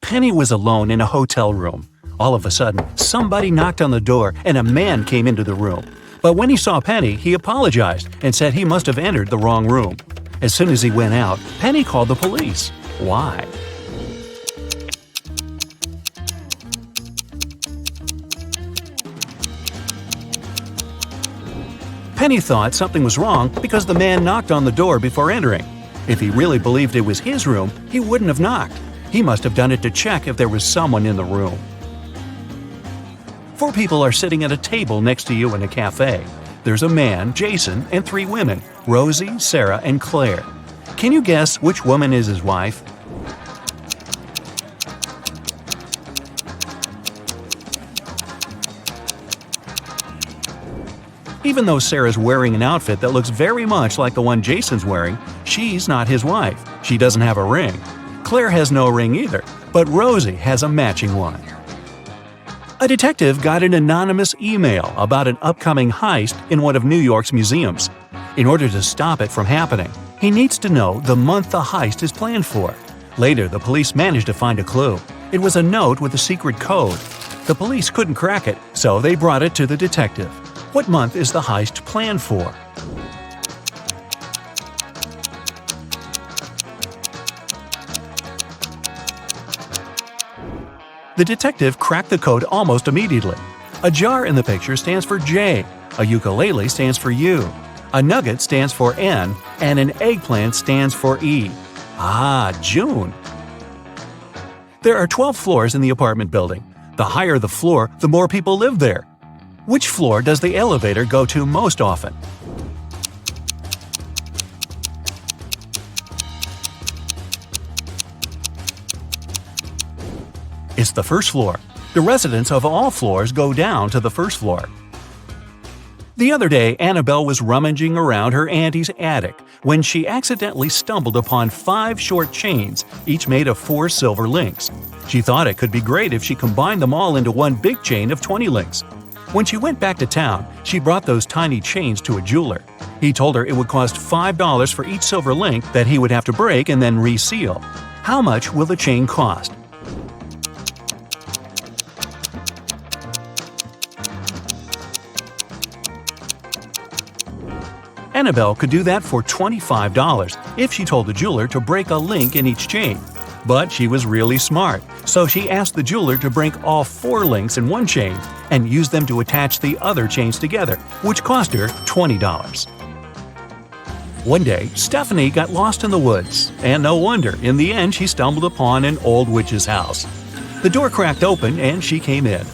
Penny was alone in a hotel room. All of a sudden, somebody knocked on the door and a man came into the room. But when he saw Penny, he apologized and said he must have entered the wrong room. As soon as he went out, Penny called the police. Why? Penny thought something was wrong because the man knocked on the door before entering. If he really believed it was his room, he wouldn't have knocked. He must have done it to check if there was someone in the room. 4 people are sitting at a table next to you in a cafe. There's a man, Jason, and 3 women, Rosie, Sarah, and Claire. Can you guess which woman is his wife? Even though Sarah's wearing an outfit that looks very much like the one Jason's wearing, she's not his wife. She doesn't have a ring. Claire has no ring either, but Rosie has a matching one. A detective got an anonymous email about an upcoming heist in one of New York's museums. In order to stop it from happening, he needs to know the month the heist is planned for. Later, the police managed to find a clue. It was a note with a secret code. The police couldn't crack it, so they brought it to the detective. What month is the heist planned for? The detective cracked the code almost immediately. A jar in the picture stands for J, a ukulele stands for U, a nugget stands for N, and an eggplant stands for E. Ah, June! There are 12 floors in the apartment building. The higher the floor, the more people live there. Which floor does the elevator go to most often? It's the first floor. The residents of all floors go down to the first floor. The other day, Annabelle was rummaging around her auntie's attic when she accidentally stumbled upon 5 short chains, each made of 4 silver links. She thought it could be great if she combined them all into one big chain of 20 links. When she went back to town, she brought those tiny chains to a jeweler. He told her it would cost $5 for each silver link that he would have to break and then reseal. How much will the chain cost? Annabelle could do that for $25 if she told the jeweler to break a link in each chain. But she was really smart, so she asked the jeweler to break all 4 links in one chain and use them to attach the other chains together, which cost her $20. One day, Stephanie got lost in the woods, and no wonder, in the end she stumbled upon an old witch's house. The door cracked open and she came in.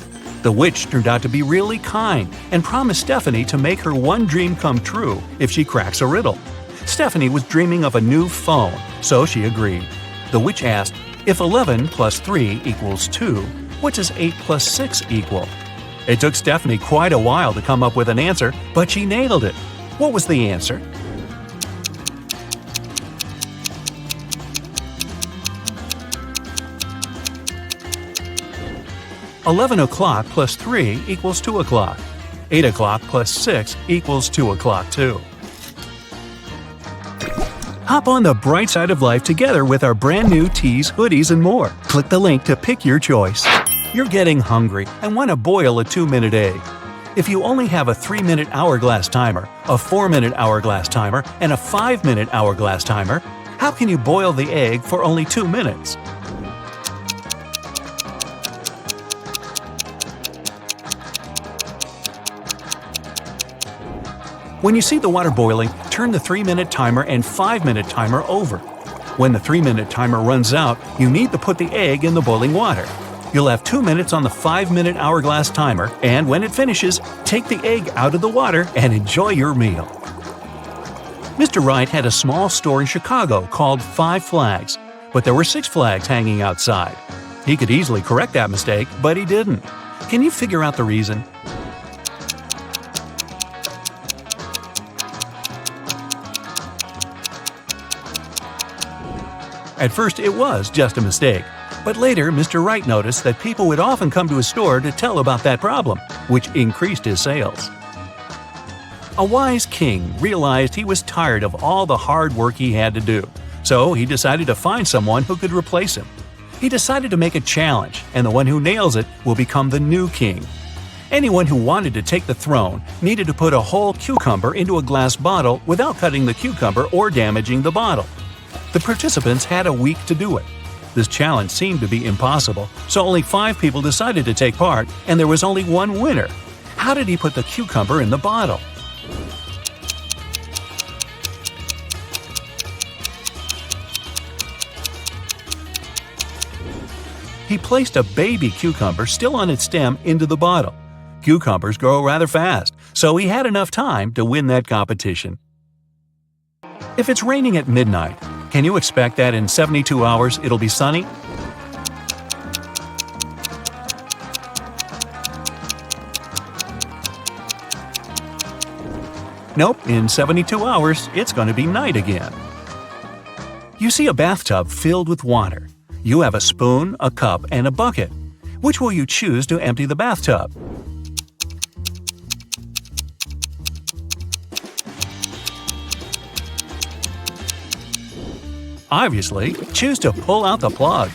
The witch turned out to be really kind and promised Stephanie to make her one dream come true if she cracks a riddle. Stephanie was dreaming of a new phone, so she agreed. The witch asked, if 11 plus 3 equals 2, what does 8 plus 6 equal? It took Stephanie quite a while to come up with an answer, but she nailed it. What was the answer? $11 plus 3 equals 2 o'clock. 8 o'clock plus 6 equals 2 o'clock too. Hop on the bright side of life together with our brand new tees, hoodies, and more. Click the link to pick your choice. You're getting hungry and want to boil a 2-minute egg. If you only have a 3-minute hourglass timer, a 4-minute hourglass timer, and a 5-minute hourglass timer, how can you boil the egg for only 2 minutes? When you see the water boiling, turn the 3-minute timer and 5-minute timer over. When the 3-minute timer runs out, you need to put the egg in the boiling water. You'll have 2 minutes on the 5-minute hourglass timer, and when it finishes, take the egg out of the water and enjoy your meal. Mr. Wright had a small store in Chicago called 5 Flags, but there were 6 flags hanging outside. He could easily correct that mistake, but he didn't. Can you figure out the reason? At first, it was just a mistake, but later Mr. Wright noticed that people would often come to his store to tell about that problem, which increased his sales. A wise king realized he was tired of all the hard work he had to do, so he decided to find someone who could replace him. He decided to make a challenge, and the one who nails it will become the new king. Anyone who wanted to take the throne needed to put a whole cucumber into a glass bottle without cutting the cucumber or damaging the bottle. The participants had a week to do it. This challenge seemed to be impossible, so only 5 people decided to take part, and there was only one winner. How did he put the cucumber in the bottle? He placed a baby cucumber still on its stem into the bottle. Cucumbers grow rather fast, so he had enough time to win that competition. If it's raining at midnight, can you expect that in 72 hours it'll be sunny? Nope, in 72 hours it's going to be night again. You see a bathtub filled with water. You have a spoon, a cup, and a bucket. Which will you choose to empty the bathtub? Obviously, choose to pull out the plug.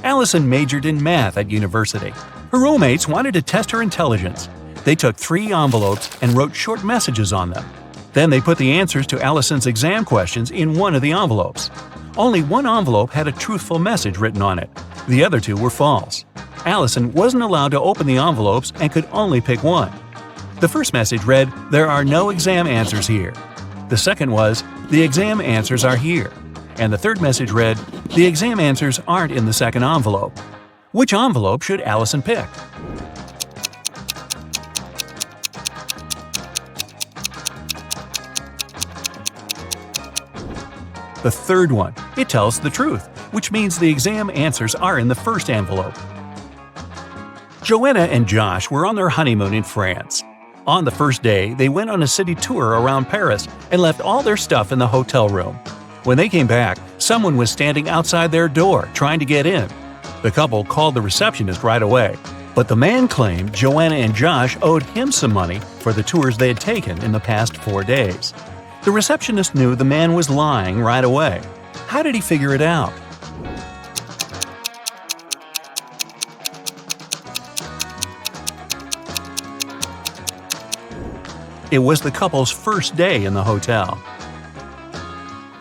Allison majored in math at university. Her roommates wanted to test her intelligence. They took 3 envelopes and wrote short messages on them. Then they put the answers to Allison's exam questions in one of the envelopes. Only one envelope had a truthful message written on it. The other 2 were false. Allison wasn't allowed to open the envelopes and could only pick one. The first message read, "There are no exam answers here." The second was, "The exam answers are here." And the third message read, "The exam answers aren't in the second envelope." Which envelope should Allison pick? The third one. It tells the truth, which means the exam answers are in the first envelope. Joanna and Josh were on their honeymoon in France. On the first day, they went on a city tour around Paris and left all their stuff in the hotel room. When they came back, someone was standing outside their door trying to get in. The couple called the receptionist right away, but the man claimed Joanna and Josh owed him some money for the tours they had taken in the past 4 days. The receptionist knew the man was lying right away. How did he figure it out? It was the couple's first day in the hotel.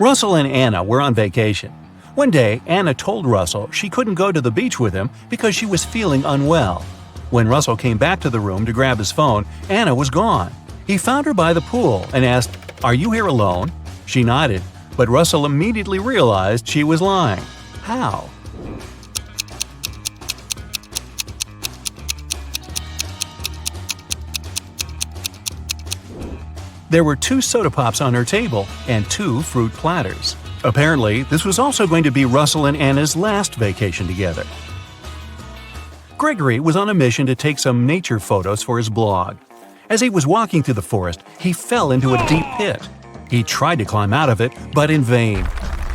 Russell and Anna were on vacation. One day, Anna told Russell she couldn't go to the beach with him because she was feeling unwell. When Russell came back to the room to grab his phone, Anna was gone. He found her by the pool and asked, "Are you here alone?" She nodded, but Russell immediately realized she was lying. How? There were 2 soda pops on her table and 2 fruit platters. Apparently, this was also going to be Russell and Anna's last vacation together. Gregory was on a mission to take some nature photos for his blog. As he was walking through the forest, he fell into a deep pit. He tried to climb out of it, but in vain.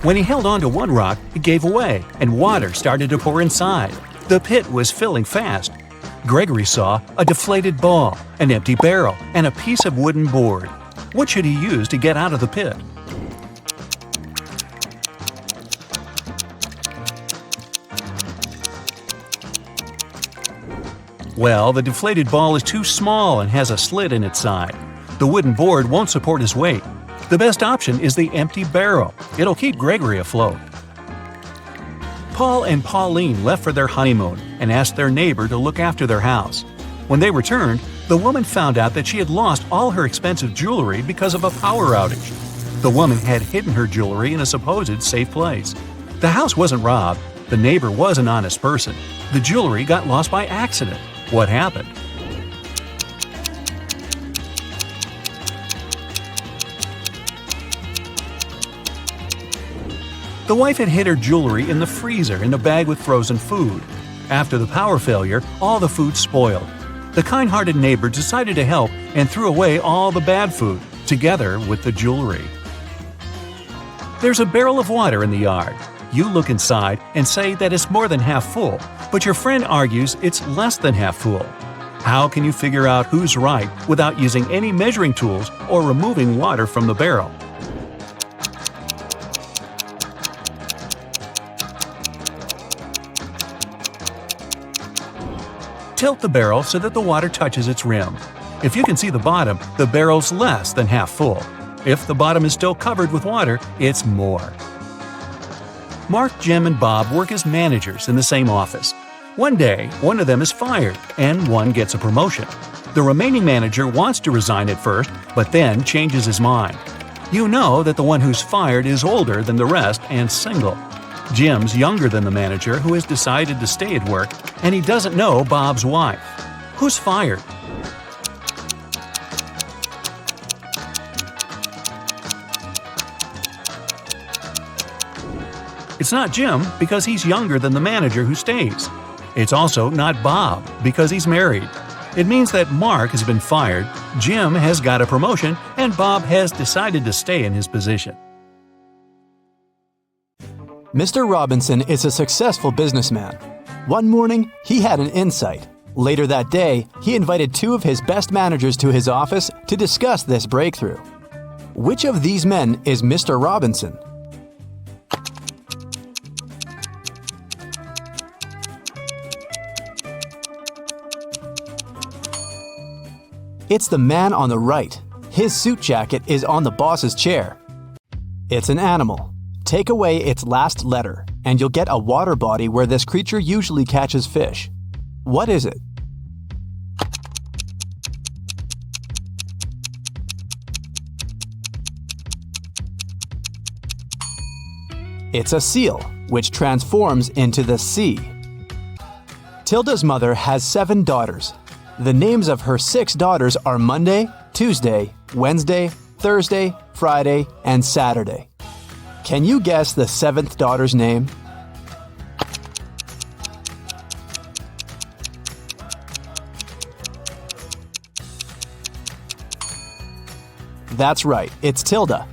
When he held onto one rock, it gave away, and water started to pour inside. The pit was filling fast. Gregory saw a deflated ball, an empty barrel, and a piece of wooden board. What should he use to get out of the pit? Well, the deflated ball is too small and has a slit in its side. The wooden board won't support his weight. The best option is the empty barrel. It'll keep Gregory afloat. Paul and Pauline left for their honeymoon and asked their neighbor to look after their house. When they returned, the woman found out that she had lost all her expensive jewelry because of a power outage. The woman had hidden her jewelry in a supposed safe place. The house wasn't robbed. The neighbor was an honest person. The jewelry got lost by accident. What happened? The wife had hid her jewelry in the freezer in a bag with frozen food. After the power failure, all the food spoiled. The kind-hearted neighbor decided to help and threw away all the bad food, together with the jewelry. There's a barrel of water in the yard. You look inside and say that it's more than half full, but your friend argues it's less than half full. How can you figure out who's right without using any measuring tools or removing water from the barrel? Tilt the barrel so that the water touches its rim. If you can see the bottom, the barrel's less than half full. If the bottom is still covered with water, it's more. Mark, Jim, and Bob work as managers in the same office. One day, one of them is fired, and one gets a promotion. The remaining manager wants to resign at first, but then changes his mind. You know that the one who's fired is older than the rest and single. Jim's younger than the manager, who has decided to stay at work, and he doesn't know Bob's wife. Who's fired? It's not Jim because he's younger than the manager who stays. It's also not Bob because he's married. It means that Mark has been fired, Jim has got a promotion, and Bob has decided to stay in his position. Mr. Robinson is a successful businessman. One morning, he had an insight. Later that day, he invited two of his best managers to his office to discuss this breakthrough. Which of these men is Mr. Robinson? It's the man on the right. His suit jacket is on the boss's chair. It's an animal. Take away its last letter, and you'll get a water body where this creature usually catches fish. What is it? It's a seal, which transforms into the sea. Tilda's mother has 7 daughters. The names of her 6 daughters are Monday, Tuesday, Wednesday, Thursday, Friday, and Saturday. Can you guess the 7th daughter's name? That's right, it's Tilda.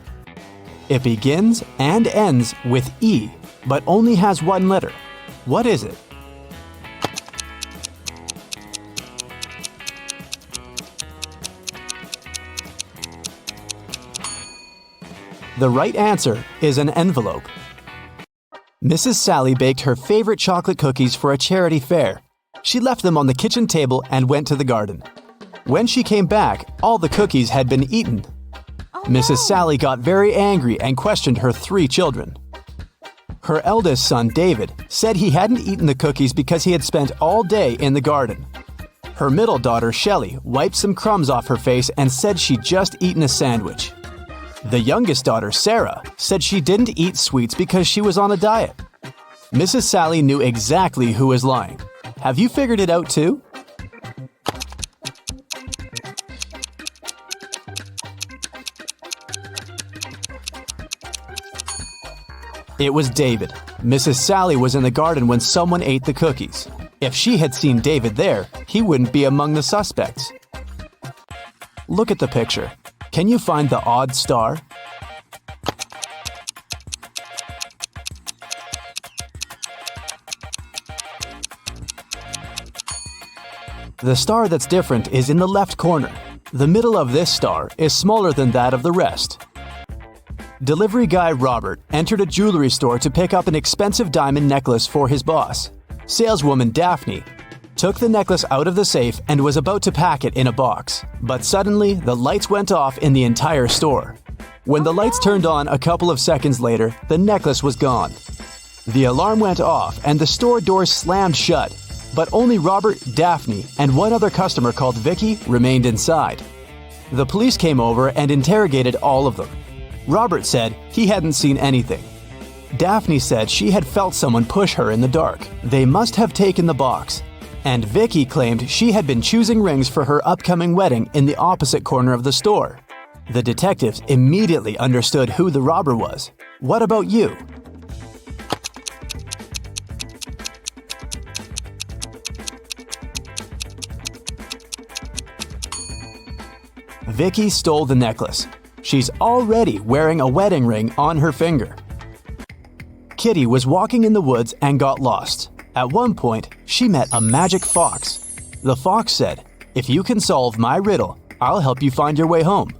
It begins and ends with E, but only has one letter. What is it? The right answer is an envelope. Mrs. Sally baked her favorite chocolate cookies for a charity fair. She left them on the kitchen table and went to the garden. When she came back, all the cookies had been eaten. Mrs. Sally got very angry and questioned her 3 children. Her eldest son, David, said he hadn't eaten the cookies because he had spent all day in the garden. Her middle daughter, Shelley, wiped some crumbs off her face and said she'd just eaten a sandwich. The youngest daughter, Sarah, said she didn't eat sweets because she was on a diet. Mrs. Sally knew exactly who was lying. Have you figured it out too? It was David. Mrs. Sally was in the garden when someone ate the cookies. If she had seen David there, he wouldn't be among the suspects. Look at the picture. Can you find the odd star? The star that's different is in the left corner. The middle of this star is smaller than that of the rest. Delivery guy Robert entered a jewelry store to pick up an expensive diamond necklace for his boss. Saleswoman Daphne took the necklace out of the safe and was about to pack it in a box. But suddenly, the lights went off in the entire store. When the lights turned on a couple of seconds later, the necklace was gone. The alarm went off and the store doors slammed shut. But only Robert, Daphne, and one other customer called Vicky remained inside. The police came over and interrogated all of them. Robert said he hadn't seen anything. Daphne said she had felt someone push her in the dark. They must have taken the box. And Vicky claimed she had been choosing rings for her upcoming wedding in the opposite corner of the store. The detectives immediately understood who the robber was. What about you? Vicky stole the necklace. She's already wearing a wedding ring on her finger. Kitty was walking in the woods and got lost. At one point, she met a magic fox. The fox said, "If you can solve my riddle, I'll help you find your way home.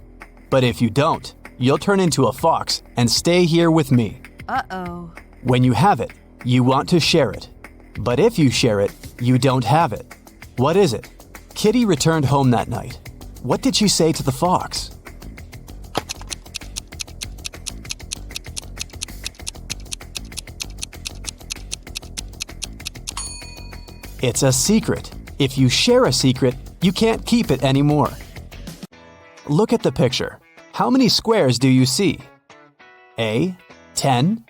But if you don't, you'll turn into a fox and stay here with me." Uh-oh. When you have it, you want to share it. But if you share it, you don't have it. What is it? Kitty returned home that night. What did she say to the fox? It's a secret. If you share a secret, you can't keep it anymore. Look at the picture. How many squares do you see? A. 10.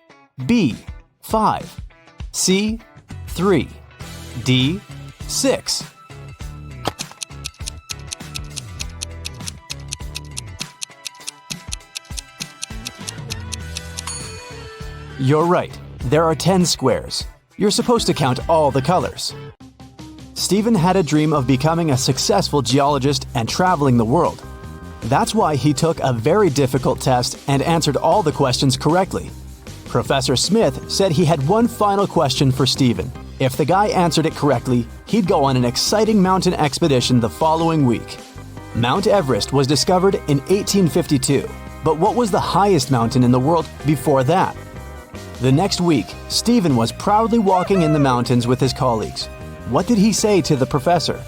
B. 5. C. 3. D. 6. You're right. There are 10 squares. You're supposed to count all the colors. Stephen had a dream of becoming a successful geologist and traveling the world. That's why he took a very difficult test and answered all the questions correctly. Professor Smith said he had one final question for Stephen. If the guy answered it correctly, he'd go on an exciting mountain expedition the following week. Mount Everest was discovered in 1852, but what was the highest mountain in the world before that? The next week, Stephen was proudly walking in the mountains with his colleagues. What did he say to the professor?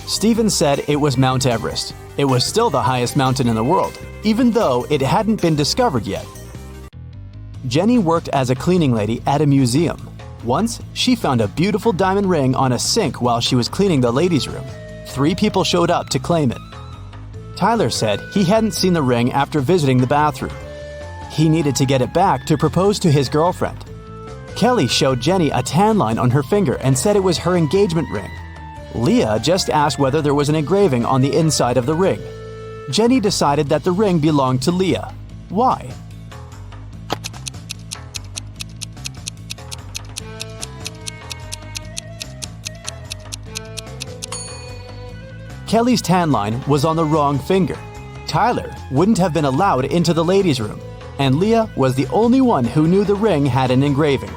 Stephen said it was Mount Everest. It was still the highest mountain in the world, even though it hadn't been discovered yet. Jenny worked as a cleaning lady at a museum. Once, she found a beautiful diamond ring on a sink while she was cleaning the ladies' room. 3 people showed up to claim it. Tyler said he hadn't seen the ring after visiting the bathroom. He needed to get it back to propose to his girlfriend. Kelly showed Jenny a tan line on her finger and said it was her engagement ring. Leah just asked whether there was an engraving on the inside of the ring. Jenny decided that the ring belonged to Leah. Why? Kelly's tan line was on the wrong finger. Tyler wouldn't have been allowed into the ladies' room, and Leah was the only one who knew the ring had an engraving.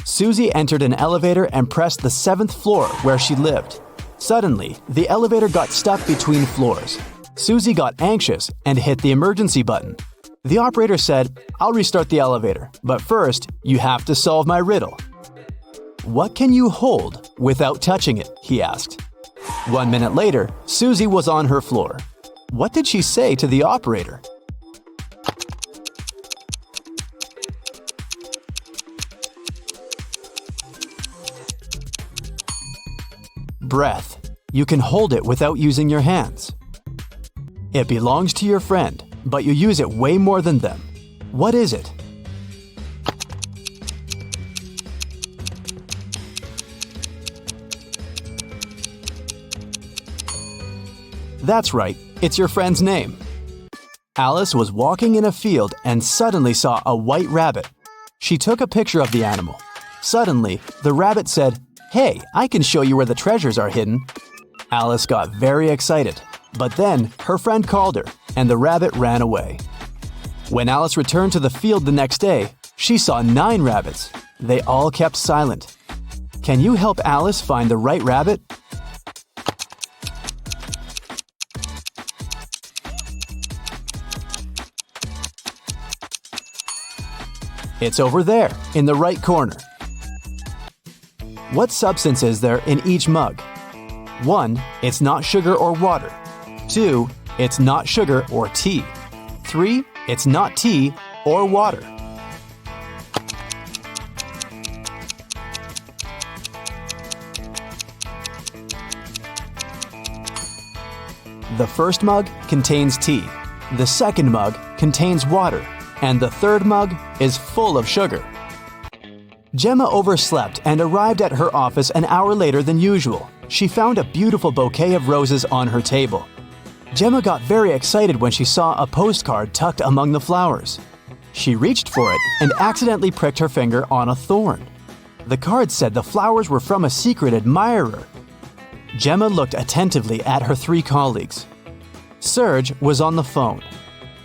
Susie entered an elevator and pressed the 7th floor where she lived. Suddenly, the elevator got stuck between floors. Susie got anxious and hit the emergency button. The operator said, "I'll restart the elevator, but first, you have to solve my riddle." "What can you hold without touching it?" he asked. 1 minute later, Susie was on her floor. What did she say to the operator? Breath. You can hold it without using your hands. It belongs to your friend, but you use it way more than them. What is it? That's right, it's your friend's name. Alice was walking in a field and suddenly saw a white rabbit. She took a picture of the animal. Suddenly, the rabbit said, "Hey, I can show you where the treasures are hidden." Alice got very excited, but then her friend called her and the rabbit ran away. When Alice returned to the field the next day, she saw 9 rabbits. They all kept silent. Can you help Alice find the right rabbit? It's over there, in the right corner. What substance is there in each mug? 1. It's not sugar or water. 2. It's not sugar or tea. 3. It's not tea or water. The first mug contains tea. The second mug contains water. And the third mug is full of sugar. Gemma overslept and arrived at her office an hour later than usual. She found a beautiful bouquet of roses on her table. Gemma got very excited when she saw a postcard tucked among the flowers. She reached for it and accidentally pricked her finger on a thorn. The card said the flowers were from a secret admirer. Gemma looked attentively at her 3 colleagues. Serge was on the phone.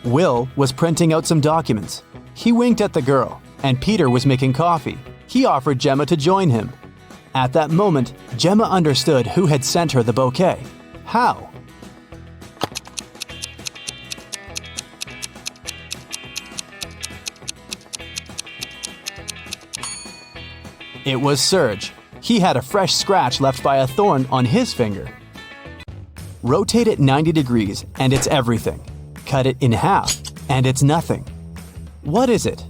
Will was printing out some documents. He winked at the girl, and Peter was making coffee. He offered Gemma to join him. At that moment, Gemma understood who had sent her the bouquet. How? It was Serge. He had a fresh scratch left by a thorn on his finger. Rotate it 90 degrees and it's everything. Cut it in half and it's nothing. What is it?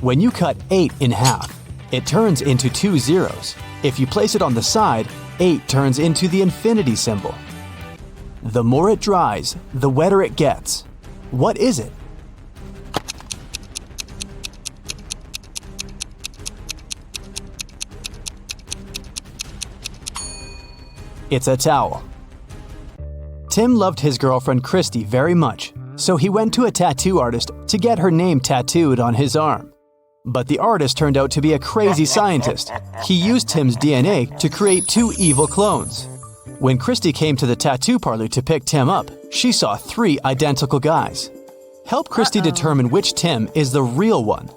When you cut 8 in half, it turns into 2 zeros. If you place it on the side, 8 turns into the infinity symbol. The more it dries, the wetter it gets. What is it? It's a towel. Tim loved his girlfriend Christy very much, so he went to a tattoo artist to get her name tattooed on his arm. But the artist turned out to be a crazy scientist. He used Tim's DNA to create 2 evil clones. When Christy came to the tattoo parlor to pick Tim up, she saw 3 identical guys. Help Christy determine which Tim is the real one.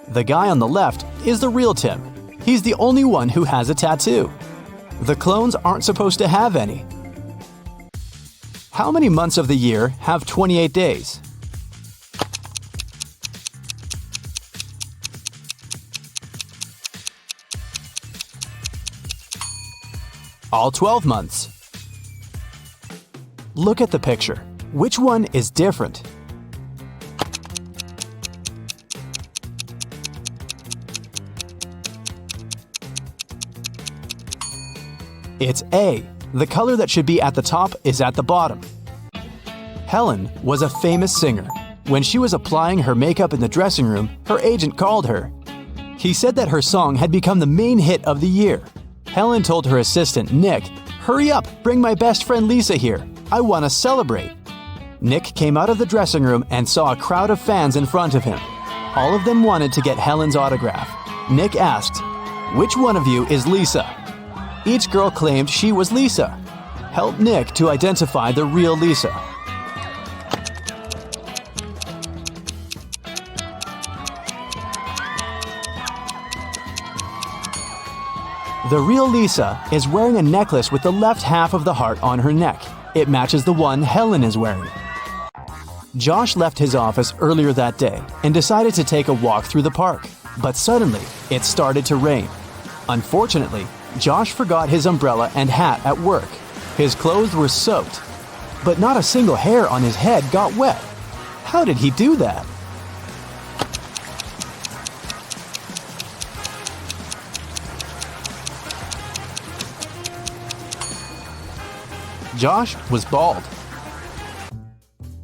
The guy on the left is the real Tim. He's the only one who has a tattoo. The clones aren't supposed to have any. How many months of the year have 28 days? All 12 months. Look at the picture. Which one is different? It's A. The color that should be at the top is at the bottom. Helen was a famous singer. When she was applying her makeup in the dressing room, her agent called her. He said that her song had become the main hit of the year. Helen told her assistant, Nick, "Hurry up, bring my best friend Lisa here. I want to celebrate." Nick came out of the dressing room and saw a crowd of fans in front of him. All of them wanted to get Helen's autograph. Nick asked, "Which one of you is Lisa?" Each girl claimed she was Lisa. Help Nick to identify the real Lisa. The real Lisa is wearing a necklace with the left half of the heart on her neck. It matches the one Helen is wearing. Josh left his office earlier that day and decided to take a walk through the park. But suddenly, it started to rain. Unfortunately, Josh forgot his umbrella and hat at work. His clothes were soaked, but not a single hair on his head got wet. How did he do that? Josh was bald.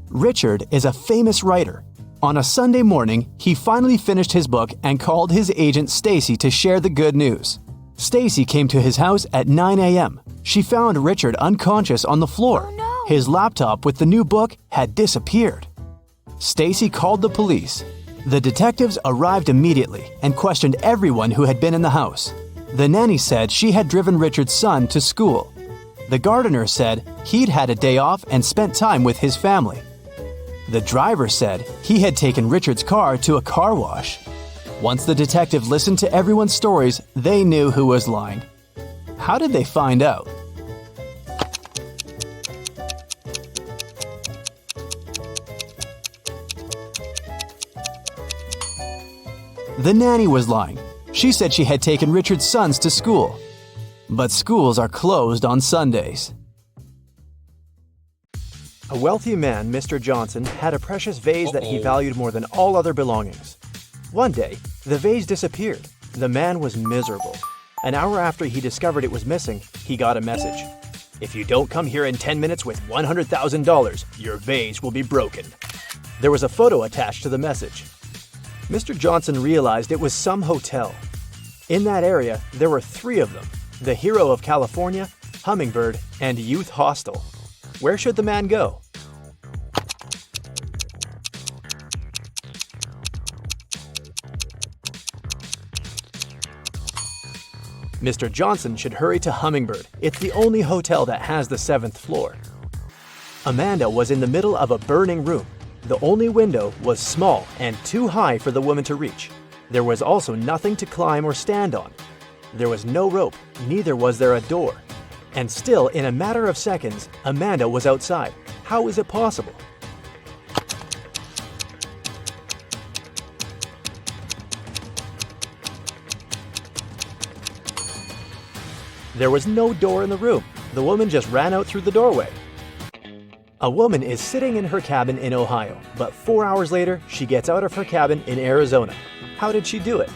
Richard is a famous writer. On a Sunday morning, he finally finished his book and called his agent Stacy to share the good news. Stacy came to his house at 9 a.m. She found Richard unconscious on the floor. Oh, no. His laptop with the new book had disappeared. Stacy called the police. The detectives arrived immediately and questioned everyone who had been in the house. The nanny said she had driven Richard's son to school. The gardener said he'd had a day off and spent time with his family. The driver said he had taken Richard's car to a car wash. Once the detective listened to everyone's stories, they knew who was lying. How did they find out? The nanny was lying. She said she had taken Richard's sons to school. But schools are closed on Sundays. A wealthy man, Mr. Johnson, had a precious vase that he valued more than all other belongings. One day, the vase disappeared. The man was miserable. An hour after he discovered it was missing, he got a message. "If you don't come here in 10 minutes with $100,000, your vase will be broken." There was a photo attached to the message. Mr. Johnson realized it was some hotel. In that area, there were 3 of them: the Hero of California, Hummingbird, and Youth Hostel. Where should the man go? Mr. Johnson should hurry to Hummingbird. It's the only hotel that has the 7th floor. Amanda was in the middle of a burning room. The only window was small and too high for the woman to reach. There was also nothing to climb or stand on. There was no rope, neither was there a door. And still, in a matter of seconds, Amanda was outside. How is it possible? There was no door in the room. The woman just ran out through the doorway. A woman is sitting in her cabin in Ohio, but 4 hours later, she gets out of her cabin in Arizona. How did she do it?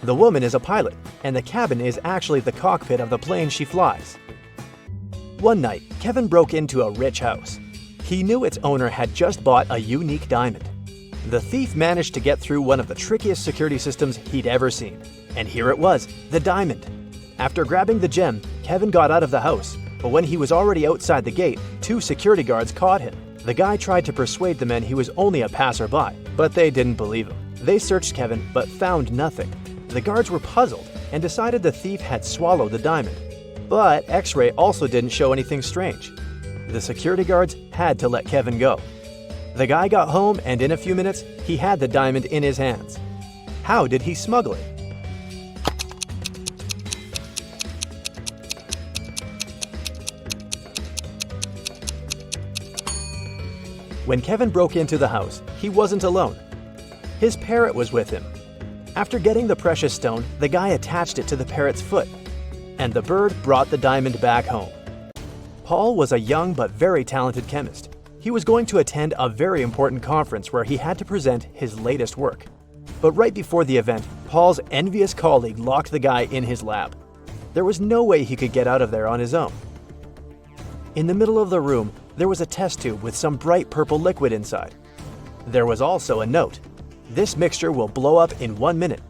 The woman is a pilot, and the cabin is actually the cockpit of the plane she flies. One night, Kevin broke into a rich house. He knew its owner had just bought a unique diamond. The thief managed to get through one of the trickiest security systems he'd ever seen. And here it was, the diamond. After grabbing the gem, Kevin got out of the house, but when he was already outside the gate, 2 security guards caught him. The guy tried to persuade the men he was only a passerby, but they didn't believe him. They searched Kevin, but found nothing. The guards were puzzled and decided the thief had swallowed the diamond. But X-ray also didn't show anything strange. The security guards had to let Kevin go. The guy got home, and in a few minutes, he had the diamond in his hands. How did he smuggle it? When Kevin broke into the house, he wasn't alone. His parrot was with him. After getting the precious stone, the guy attached it to the parrot's foot, and the bird brought the diamond back home. Paul was a young but very talented chemist. He was going to attend a very important conference where he had to present his latest work. But right before the event, Paul's envious colleague locked the guy in his lab. There was no way he could get out of there on his own. In the middle of the room, there was a test tube with some bright purple liquid inside. There was also a note. This mixture will blow up in 1 minute.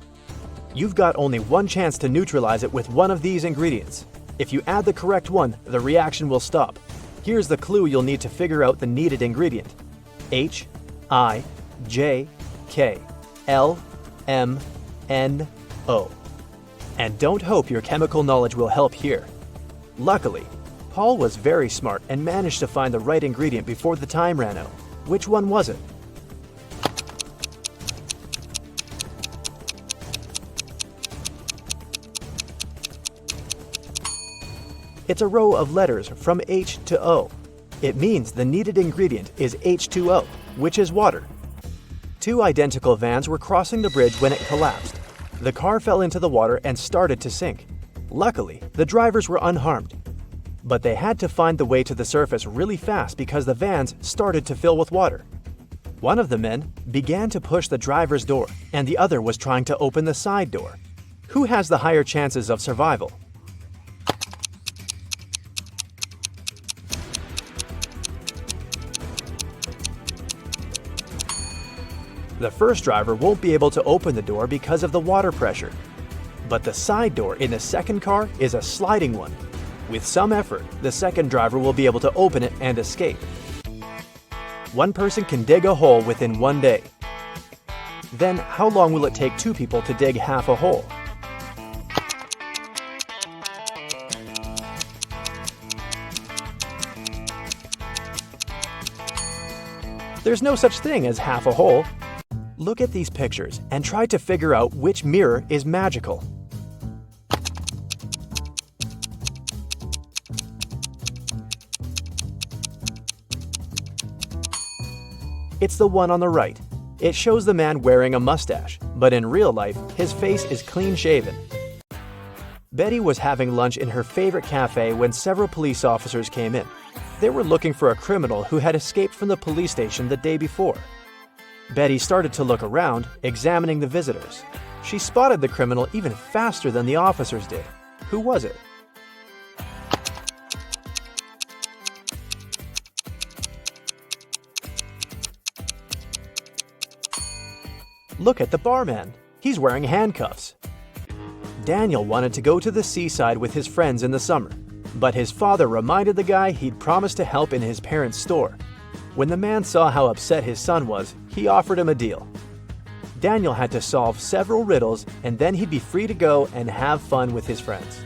You've got only one chance to neutralize it with one of these ingredients. If you add the correct one, the reaction will stop. Here's the clue you'll need to figure out the needed ingredient. H, I, J, K, L, M, N, O. And don't hope your chemical knowledge will help here. Luckily, Paul was very smart and managed to find the right ingredient before the time ran out. Which one was it? It's a row of letters from H to O. It means the needed ingredient is H2O, which is water. 2 identical vans were crossing the bridge when it collapsed. The car fell into the water and started to sink. Luckily, the drivers were unharmed. But they had to find the way to the surface really fast because the vans started to fill with water. One of the men began to push the driver's door, and the other was trying to open the side door. Who has the higher chances of survival? The first driver won't be able to open the door because of the water pressure. But the side door in the second car is a sliding one. With some effort, the second driver will be able to open it and escape. One person can dig a hole within 1 day. Then, how long will it take 2 people to dig half a hole? There's no such thing as half a hole. Look at these pictures and try to figure out which mirror is magical. It's the one on the right. It shows the man wearing a mustache, but in real life, his face is clean-shaven. Betty was having lunch in her favorite cafe when several police officers came in. They were looking for a criminal who had escaped from the police station the day before. Betty started to look around, examining the visitors. She spotted the criminal even faster than the officers did. Who was it? Look at the barman. He's wearing handcuffs. Daniel wanted to go to the seaside with his friends in the summer, but his father reminded the guy he'd promised to help in his parents' store. When the man saw how upset his son was, he offered him a deal. Daniel had to solve several riddles, and then he'd be free to go and have fun with his friends.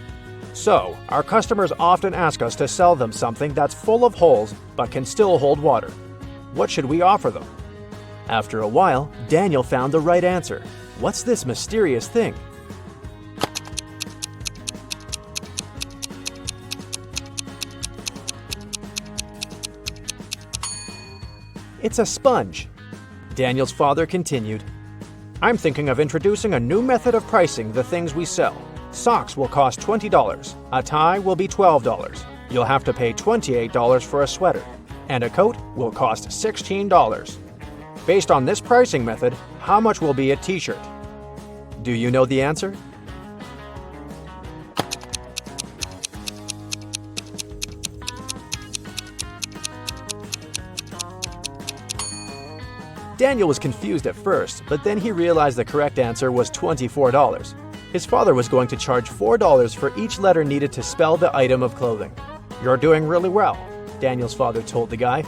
So, our customers often ask us to sell them something that's full of holes but can still hold water. What should we offer them? After a while, Daniel found the right answer. What's this mysterious thing? It's a sponge. Daniel's father continued, I'm thinking of introducing a new method of pricing the things we sell. Socks will cost $20. A tie will be $12. You'll have to pay $28 for a sweater. And a coat will cost $16. Based on this pricing method, how much will be a t-shirt? Do you know the answer? Daniel was confused at first, but then he realized the correct answer was $24. His father was going to charge $4 for each letter needed to spell the item of clothing. You're doing really well, Daniel's father told the guy.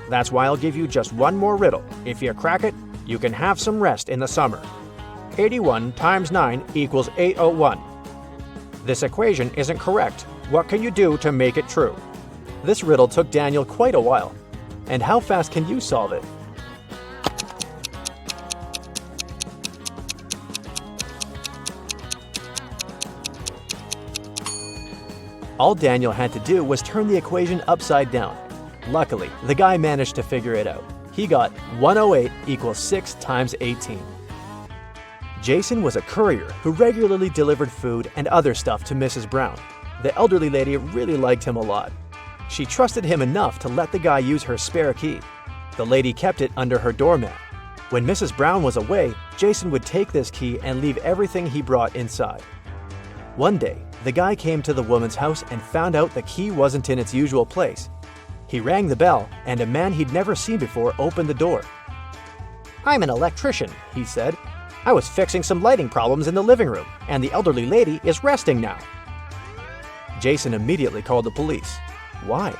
That's why I'll give you just one more riddle. If you crack it, you can have some rest in the summer. 81 times 9 equals 801. This equation isn't correct. What can you do to make it true? This riddle took Daniel quite a while. And how fast can you solve it? All Daniel had to do was turn the equation upside down. Luckily, the guy managed to figure it out. He got 108 equals 6 times 18. Jason was a courier who regularly delivered food and other stuff to Mrs. Brown. The elderly lady really liked him a lot. She trusted him enough to let the guy use her spare key. The lady kept it under her doormat. When Mrs. Brown was away, Jason would take this key and leave everything he brought inside. One day, the guy came to the woman's house and found out the key wasn't in its usual place. He rang the bell, and a man he'd never seen before opened the door. I'm an electrician, he said. I was fixing some lighting problems in the living room, and the elderly lady is resting now. Jason immediately called the police. Why?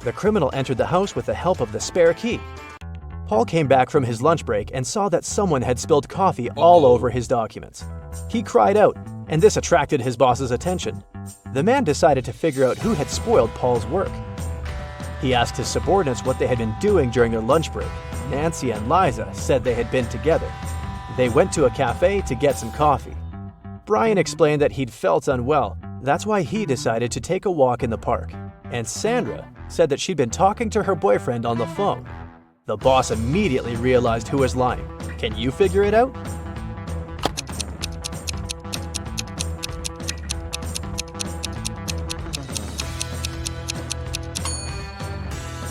The criminal entered the house with the help of the spare key. Paul came back from his lunch break and saw that someone had spilled coffee all over his documents. He cried out, and this attracted his boss's attention. The man decided to figure out who had spoiled Paul's work. He asked his subordinates what they had been doing during their lunch break. Nancy and Liza said they had been together. They went to a cafe to get some coffee. Brian explained that he'd felt unwell. That's why he decided to take a walk in the park. And Sandra said that she'd been talking to her boyfriend on the phone. The boss immediately realized who was lying. Can you figure it out?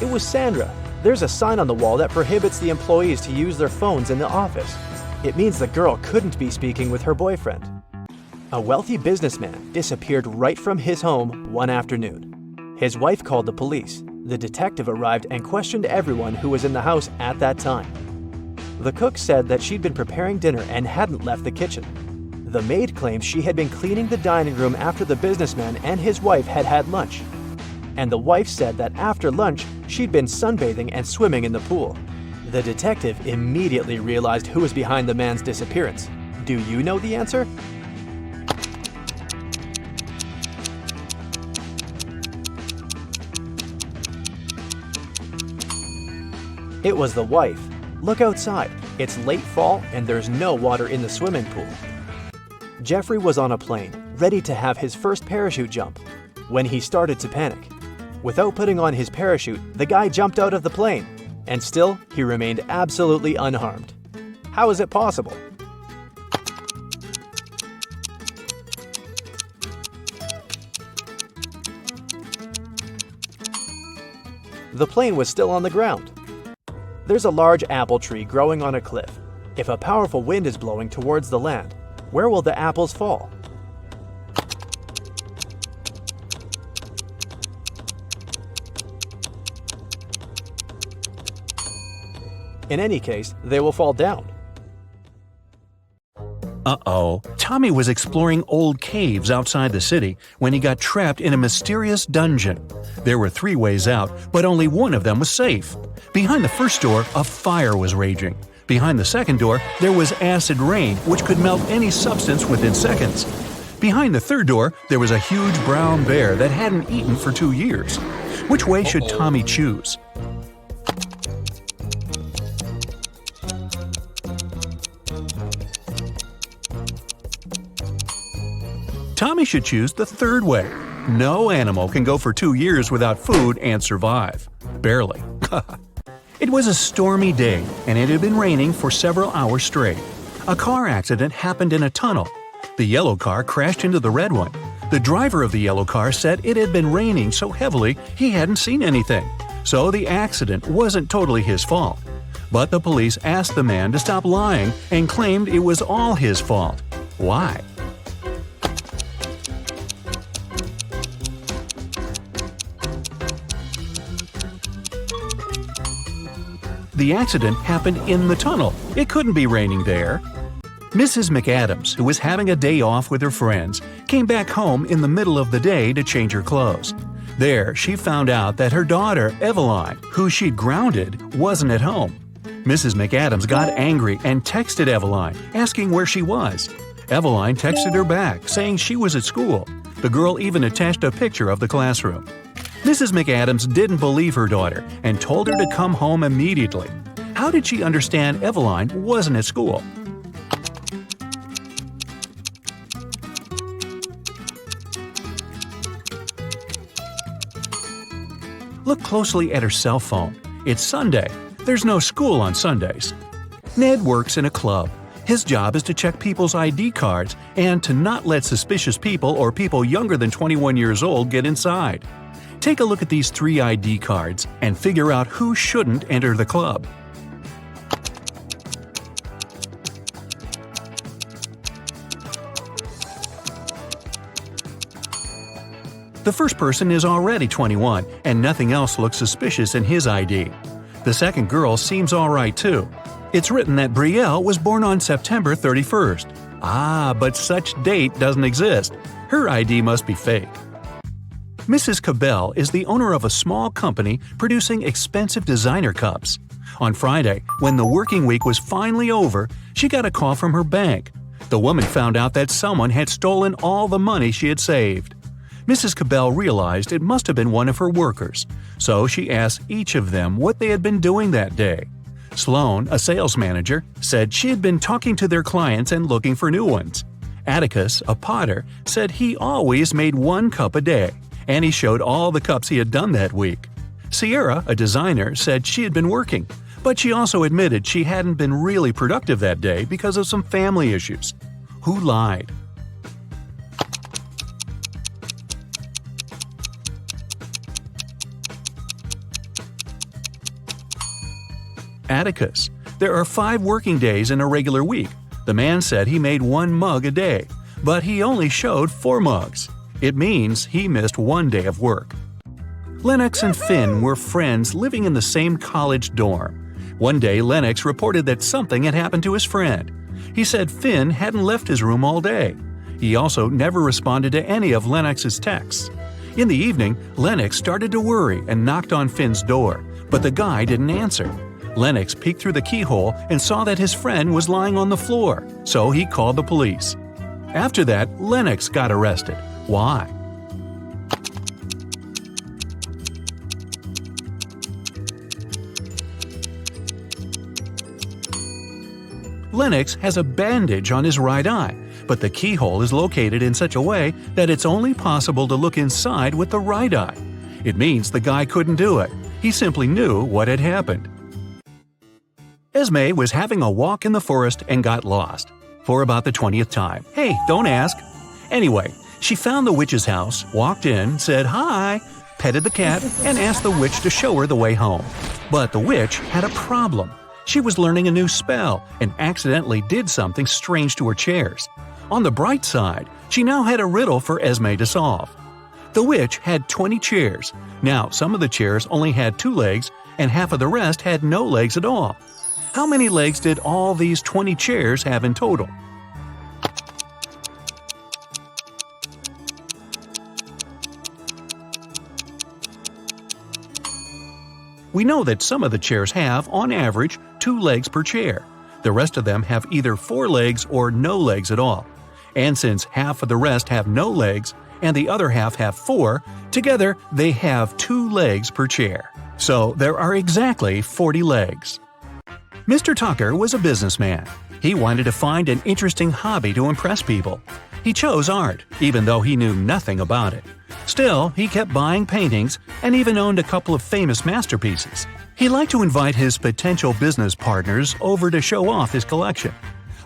It was Sandra. There's a sign on the wall that prohibits the employees to use their phones in the office. It means the girl couldn't be speaking with her boyfriend. A wealthy businessman disappeared right from his home one afternoon. His wife called the police. The detective arrived and questioned everyone who was in the house at that time. The cook said that she'd been preparing dinner and hadn't left the kitchen. The maid claims she had been cleaning the dining room after the businessman and his wife had had lunch. And the wife said that after lunch, she'd been sunbathing and swimming in the pool. The detective immediately realized who was behind the man's disappearance. Do you know the answer? It was the wife. Look outside. It's late fall and there's no water in the swimming pool. Jeffrey was on a plane, ready to have his first parachute jump, when he started to panic. Without putting on his parachute, the guy jumped out of the plane, and still, he remained absolutely unharmed. How is it possible? The plane was still on the ground. There's a large apple tree growing on a cliff. If a powerful wind is blowing towards the land, where will the apples fall? In any case, they will fall down. Uh-oh, Tommy was exploring old caves outside the city when he got trapped in a mysterious dungeon. There were 3 ways out, but only one of them was safe. Behind the first door, a fire was raging. Behind the second door, there was acid rain, which could melt any substance within seconds. Behind the third door, there was a huge brown bear that hadn't eaten for 2 years. Which way should Tommy choose? Tommy should choose the third way. No animal can go for 2 years without food and survive. Barely. It was a stormy day, and it had been raining for several hours straight. A car accident happened in a tunnel. The yellow car crashed into the red one. The driver of the yellow car said it had been raining so heavily he hadn't seen anything, so the accident wasn't totally his fault. But the police asked the man to stop lying and claimed it was all his fault. Why? The accident happened in the tunnel. It couldn't be raining there. Mrs. McAdams, who was having a day off with her friends, came back home in the middle of the day to change her clothes. There, she found out that her daughter, Eveline, who she'd grounded, wasn't at home. Mrs. McAdams got angry and texted Eveline, asking where she was. Eveline texted her back, saying she was at school. The girl even attached a picture of the classroom. Mrs. McAdams didn't believe her daughter and told her to come home immediately. How did she understand Eveline wasn't at school? Look closely at her cell phone. It's Sunday. There's no school on Sundays. Ned works in a club. His job is to check people's ID cards and to not let suspicious people or people younger than 21 years old get inside. Take a look at these 3 ID cards and figure out who shouldn't enter the club. The first person is already 21, and nothing else looks suspicious in his ID. The second girl seems alright too. It's written that Brielle was born on September 31st. But such date doesn't exist. Her ID must be fake. Mrs. Cabell is the owner of a small company producing expensive designer cups. On Friday, when the working week was finally over, she got a call from her bank. The woman found out that someone had stolen all the money she had saved. Mrs. Cabell realized it must have been one of her workers, so she asked each of them what they had been doing that day. Sloan, a sales manager, said she had been talking to their clients and looking for new ones. Atticus, a potter, said he always made 1 cup a day, and he showed all the cups he had done that week. Sierra, a designer, said she had been working, but she also admitted she hadn't been really productive that day because of some family issues. Who lied? Atticus. There are 5 working days in a regular week. The man said he made 1 mug a day, but he only showed 4 mugs. It means he missed 1 day of work. Lennox and Finn were friends living in the same college dorm. One day, Lennox reported that something had happened to his friend. He said Finn hadn't left his room all day. He also never responded to any of Lennox's texts. In the evening, Lennox started to worry and knocked on Finn's door, but the guy didn't answer. Lennox peeked through the keyhole and saw that his friend was lying on the floor, so he called the police. After that, Lennox got arrested. Why? Lennox has a bandage on his right eye, but the keyhole is located in such a way that it's only possible to look inside with the right eye. It means the guy couldn't do it. He simply knew what had happened. Esme was having a walk in the forest and got lost. For about the 20th time. Hey, don't ask. Anyway, she found the witch's house, walked in, said hi, petted the cat, and asked the witch to show her the way home. But the witch had a problem. She was learning a new spell and accidentally did something strange to her chairs. On the bright side, she now had a riddle for Esme to solve. The witch had 20 chairs. Now, some of the chairs only had 2 legs, and half of the rest had no legs at all. How many legs did all these 20 chairs have in total? We know that some of the chairs have, on average, 2 legs per chair. The rest of them have either 4 legs or no legs at all. And since half of the rest have no legs and the other half have 4, together they have 2 legs per chair. So there are exactly 40 legs. Mr. Tucker was a businessman. He wanted to find an interesting hobby to impress people. He chose art, even though he knew nothing about it. Still, he kept buying paintings and even owned a couple of famous masterpieces. He liked to invite his potential business partners over to show off his collection.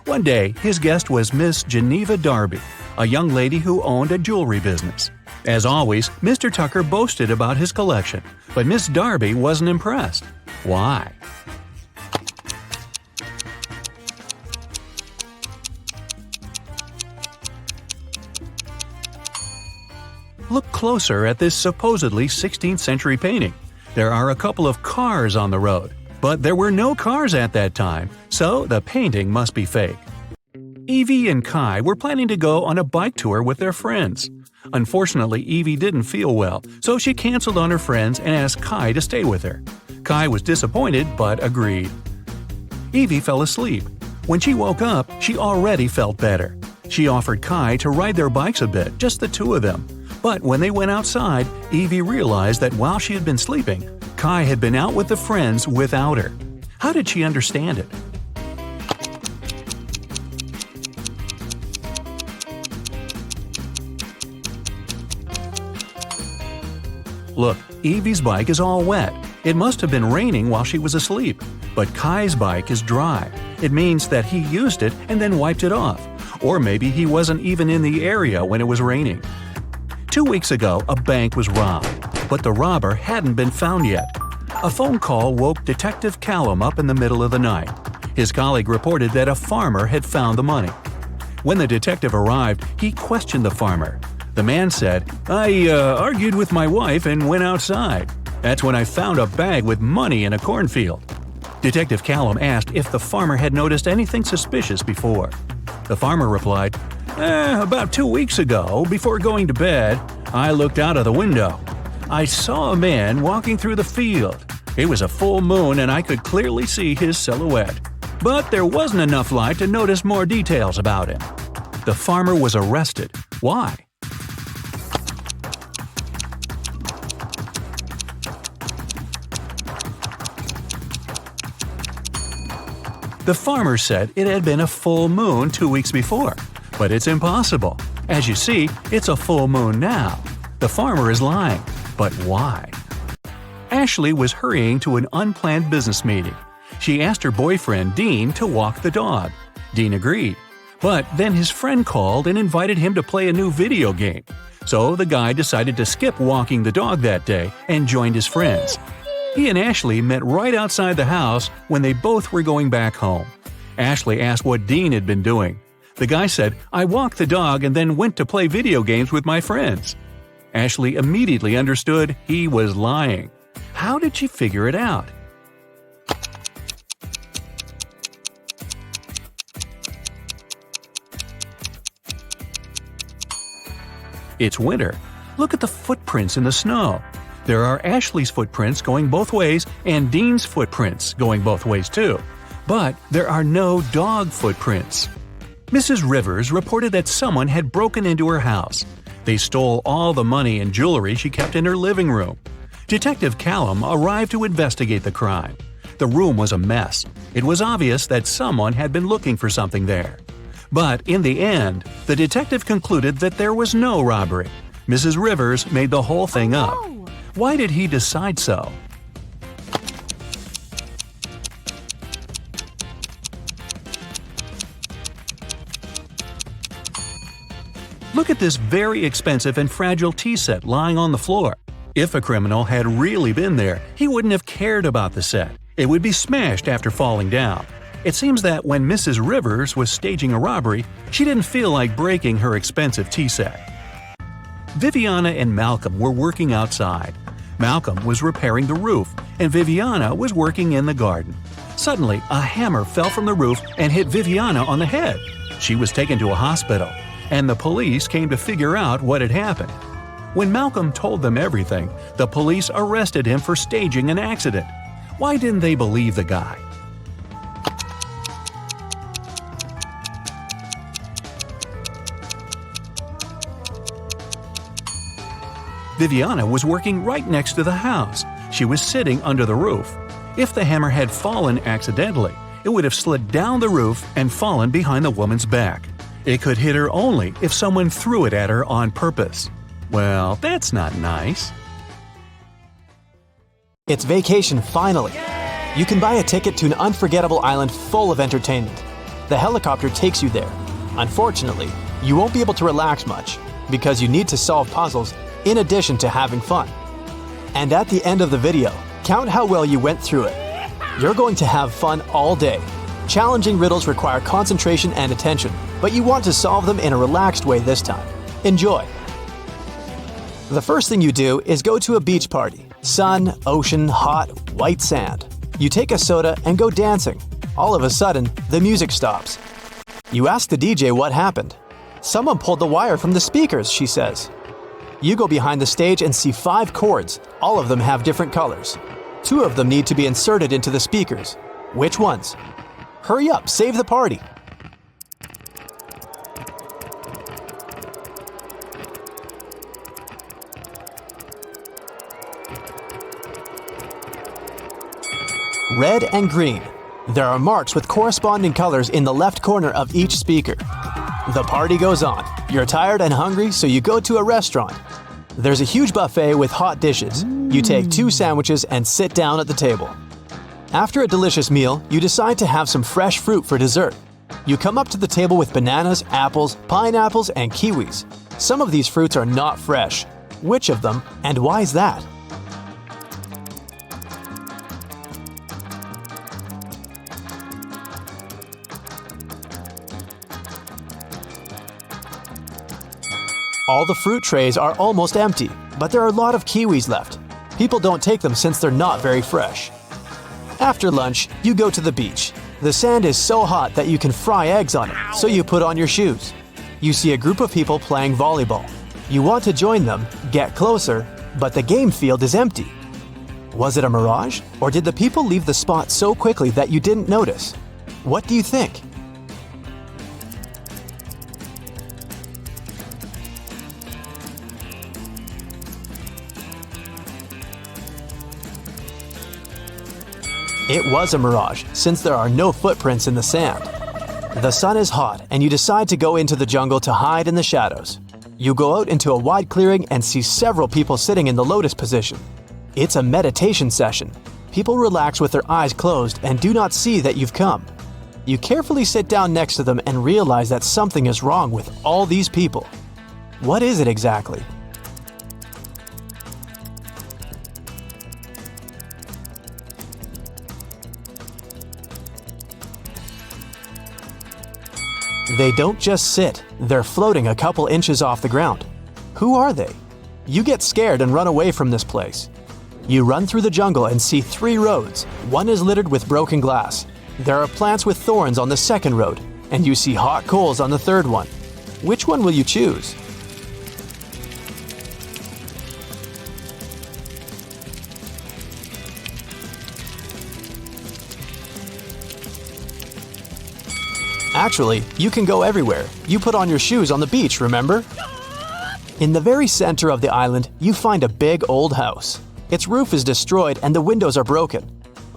One day, his guest was Miss Geneva Darby, a young lady who owned a jewelry business. As always, Mr. Tucker boasted about his collection, but Miss Darby wasn't impressed. Why? Look closer at this supposedly 16th century painting. There are a couple of cars on the road, but there were no cars at that time, so the painting must be fake. Evie and Kai were planning to go on a bike tour with their friends. Unfortunately, Evie didn't feel well, so she canceled on her friends and asked Kai to stay with her. Kai was disappointed but agreed. Evie fell asleep. When she woke up, she already felt better. She offered Kai to ride their bikes a bit, just the two of them. But when they went outside, Evie realized that while she had been sleeping, Kai had been out with the friends without her. How did she understand it? Look, Evie's bike is all wet. It must have been raining while she was asleep. But Kai's bike is dry. It means that he used it and then wiped it off. Or maybe he wasn't even in the area when it was raining. 2 weeks ago, a bank was robbed, but the robber hadn't been found yet. A phone call woke Detective Callum up in the middle of the night. His colleague reported that a farmer had found the money. When the detective arrived, he questioned the farmer. The man said, "I argued with my wife and went outside. That's when I found a bag with money in a cornfield." Detective Callum asked if the farmer had noticed anything suspicious before. The farmer replied, "About 2 weeks ago, before going to bed, I looked out of the window. I saw a man walking through the field. It was a full moon and I could clearly see his silhouette. But there wasn't enough light to notice more details about him." The farmer was arrested. Why? The farmer said it had been a full moon 2 weeks before. But it's impossible. As you see, it's a full moon now. The farmer is lying. But why? Ashley was hurrying to an unplanned business meeting. She asked her boyfriend, Dean, to walk the dog. Dean agreed. But then his friend called and invited him to play a new video game. So the guy decided to skip walking the dog that day and joined his friends. He and Ashley met right outside the house when they both were going back home. Ashley asked what Dean had been doing. The guy said, "I walked the dog and then went to play video games with my friends." Ashley immediately understood he was lying. How did she figure it out? It's winter. Look at the footprints in the snow. There are Ashley's footprints going both ways and Dean's footprints going both ways too. But there are no dog footprints. Mrs. Rivers reported that someone had broken into her house. They stole all the money and jewelry she kept in her living room. Detective Callum arrived to investigate the crime. The room was a mess. It was obvious that someone had been looking for something there. But in the end, the detective concluded that there was no robbery. Mrs. Rivers made the whole thing up. Why did he decide so? Look at this very expensive and fragile tea set lying on the floor. If a criminal had really been there, he wouldn't have cared about the set. It would be smashed after falling down. It seems that when Mrs. Rivers was staging a robbery, she didn't feel like breaking her expensive tea set. Viviana and Malcolm were working outside. Malcolm was repairing the roof, and Viviana was working in the garden. Suddenly, a hammer fell from the roof and hit Viviana on the head. She was taken to a hospital, and the police came to figure out what had happened. When Malcolm told them everything, the police arrested him for staging an accident. Why didn't they believe the guy? Viviana was working right next to the house. She was sitting under the roof. If the hammer had fallen accidentally, it would have slid down the roof and fallen behind the woman's back. It could hit her only if someone threw it at her on purpose. Well, that's not nice. It's vacation finally. You can buy a ticket to an unforgettable island full of entertainment. The helicopter takes you there. Unfortunately, you won't be able to relax much because you need to solve puzzles in addition to having fun. And at the end of the video, count how well you went through it. You're going to have fun all day. Challenging riddles require concentration and attention, but you want to solve them in a relaxed way this time. Enjoy! The first thing you do is go to a beach party. Sun, ocean, hot, white sand. You take a soda and go dancing. All of a sudden, the music stops. You ask the DJ what happened. Someone pulled the wire from the speakers, she says. You go behind the stage and see 5 cords. All of them have different colors. 2 of them need to be inserted into the speakers. Which ones? Hurry up, save the party! Red and green. There are marks with corresponding colors in the left corner of each speaker. The party goes on. You're tired and hungry, so you go to a restaurant. There's a huge buffet with hot dishes. You take 2 sandwiches and sit down at the table. After a delicious meal, you decide to have some fresh fruit for dessert. You come up to the table with bananas, apples, pineapples, and kiwis. Some of these fruits are not fresh. Which of them, and why is that? All the fruit trays are almost empty, but there are a lot of kiwis left. People don't take them since they're not very fresh. After lunch, you go to the beach. The sand is so hot that you can fry eggs on it, so you put on your shoes. You see a group of people playing volleyball. You want to join them, get closer, but the game field is empty. Was it a mirage, or did the people leave the spot so quickly that you didn't notice? What do you think? It was a mirage, since there are no footprints in the sand. The sun is hot, and you decide to go into the jungle to hide in the shadows. You go out into a wide clearing and see several people sitting in the lotus position. It's a meditation session. People relax with their eyes closed and do not see that you've come. You carefully sit down next to them and realize that something is wrong with all these people. What is it exactly? They don't just sit, they're floating a couple inches off the ground. Who are they? You get scared and run away from this place. You run through the jungle and see 3 roads. One is littered with broken glass. There are plants with thorns on the second road, and you see hot coals on the third one. Which one will you choose? Actually, you can go everywhere. You put on your shoes on the beach, remember? In the very center of the island, you find a big old house. Its roof is destroyed and the windows are broken.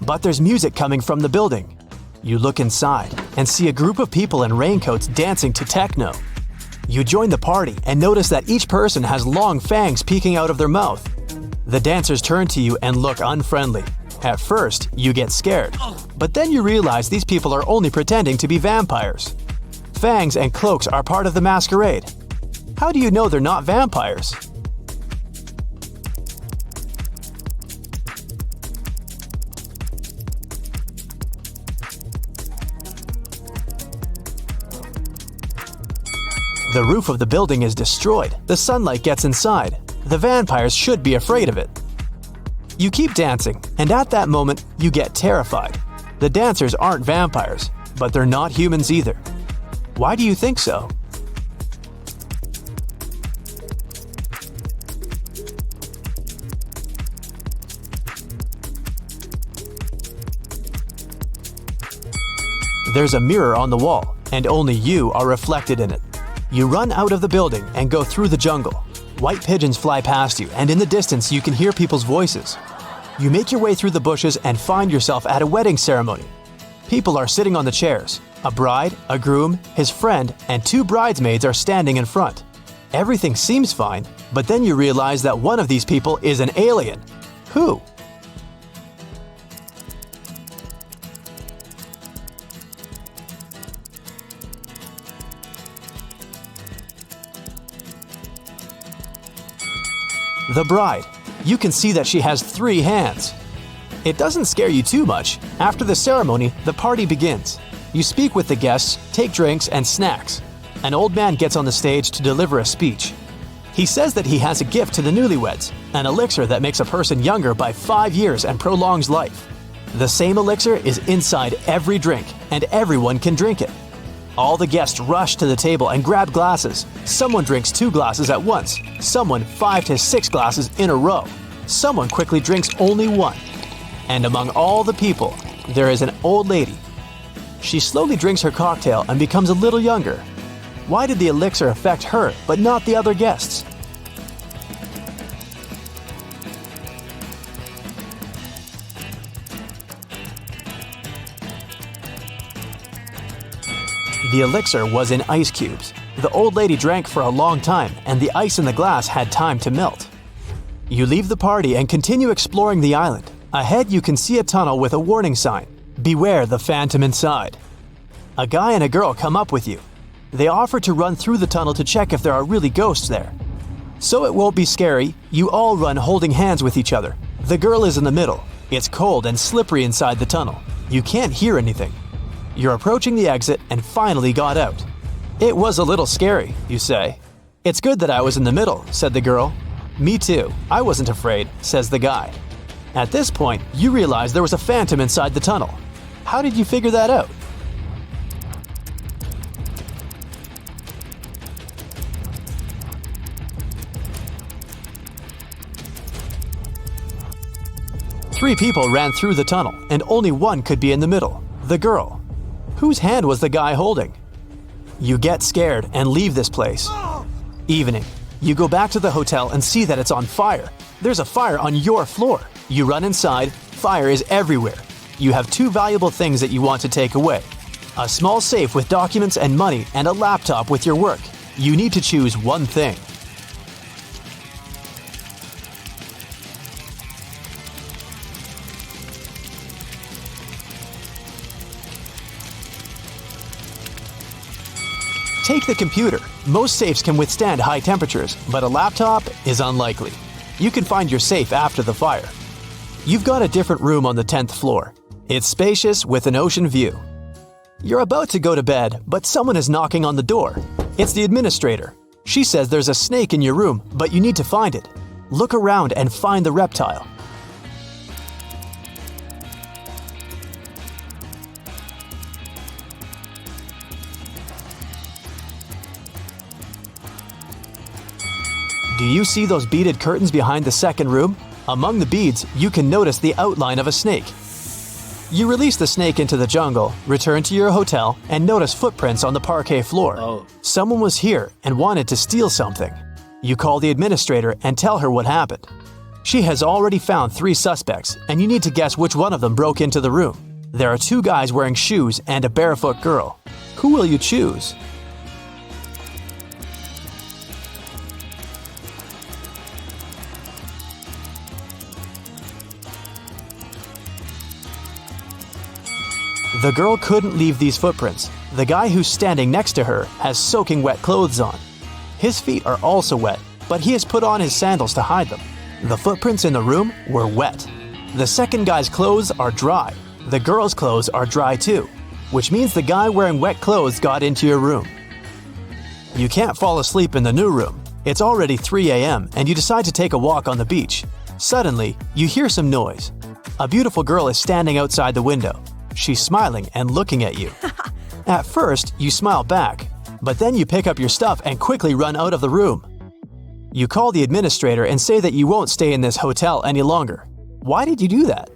But there's music coming from the building. You look inside and see a group of people in raincoats dancing to techno. You join the party and notice that each person has long fangs peeking out of their mouth. The dancers turn to you and look unfriendly. At first, you get scared, but then you realize these people are only pretending to be vampires. Fangs and cloaks are part of the masquerade. How do you know they're not vampires? The roof of the building is destroyed. The sunlight gets inside. The vampires should be afraid of it. You keep dancing, and at that moment, you get terrified. The dancers aren't vampires, but they're not humans either. Why do you think so? There's a mirror on the wall, and only you are reflected in it. You run out of the building and go through the jungle. White pigeons fly past you, and in the distance you can hear people's voices. You make your way through the bushes and find yourself at a wedding ceremony. People are sitting on the chairs. A bride, a groom, his friend, and 2 bridesmaids are standing in front. Everything seems fine, but then you realize that one of these people is an alien. Who? The bride. You can see that she has 3 hands. It doesn't scare you too much. After the ceremony, the party begins. You speak with the guests, take drinks and snacks. An old man gets on the stage to deliver a speech. He says that he has a gift to the newlyweds, an elixir that makes a person younger by 5 years and prolongs life. The same elixir is inside every drink, and everyone can drink it. All the guests rush to the table and grab glasses. Someone drinks 2 glasses at once, someone 5 to 6 glasses in a row. Someone quickly drinks only 1. And among all the people, there is an old lady. She slowly drinks her cocktail and becomes a little younger. Why did the elixir affect her but not the other guests? The elixir was in ice cubes. The old lady drank for a long time, and the ice in the glass had time to melt. You leave the party and continue exploring the island. Ahead you can see a tunnel with a warning sign. Beware the phantom inside. A guy and a girl come up with you. They offer to run through the tunnel to check if there are really ghosts there. So it won't be scary, you all run holding hands with each other. The girl is in the middle. It's cold and slippery inside the tunnel. You can't hear anything. You're approaching the exit and finally got out. It was a little scary, you say. It's good that I was in the middle, said the girl. Me too. I wasn't afraid, says the guy. At this point, you realize there was a phantom inside the tunnel. How did you figure that out? Three people ran through the tunnel, and only one could be in the middle, the girl. Whose hand was the guy holding? You get scared and leave this place. Evening. You go back to the hotel and see that it's on fire. There's a fire on your floor. You run inside. Fire is everywhere. You have 2 valuable things that you want to take away. A small safe with documents and money and a laptop with your work. You need to choose one thing. Take the computer. Most safes can withstand high temperatures, but a laptop is unlikely. You can find your safe after the fire. You've got a different room on the 10th floor. It's spacious with an ocean view. You're about to go to bed, but someone is knocking on the door. It's the administrator. She says there's a snake in your room, but you need to find it. Look around and find the reptile. Do you see those beaded curtains behind the second room? Among the beads, you can notice the outline of a snake. You release the snake into the jungle, return to your hotel, and notice footprints on the parquet floor. Someone was here and wanted to steal something. You call the administrator and tell her what happened. She has already found 3 suspects, and you need to guess which one of them broke into the room. There are 2 guys wearing shoes and a barefoot girl. Who will you choose? The girl couldn't leave these footprints. The guy who's standing next to her has soaking wet clothes on. His feet are also wet, but he has put on his sandals to hide them. The footprints in the room were wet. The second guy's clothes are dry. The girl's clothes are dry too, which means the guy wearing wet clothes got into your room. You can't fall asleep in the new room. It's already 3 a.m. and you decide to take a walk on the beach. Suddenly, you hear some noise. A beautiful girl is standing outside the window. She's smiling and looking at you. At first, you smile back, but then you pick up your stuff and quickly run out of the room. You call the administrator and say that you won't stay in this hotel any longer. Why did you do that?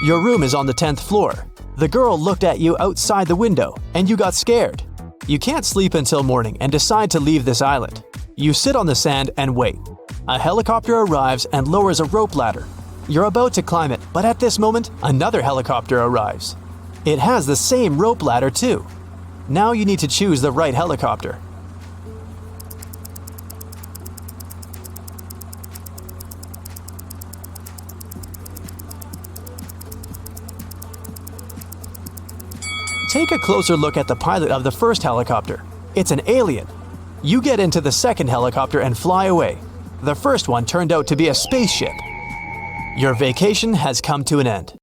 Your room is on the 10th floor. The girl looked at you outside the window, and you got scared. You can't sleep until morning and decide to leave this island. You sit on the sand and wait. A helicopter arrives and lowers a rope ladder. You're about to climb it, but at this moment, another helicopter arrives. It has the same rope ladder too. Now you need to choose the right helicopter. Take a closer look at the pilot of the first helicopter. It's an alien. You get into the second helicopter and fly away. The first one turned out to be a spaceship. Your vacation has come to an end.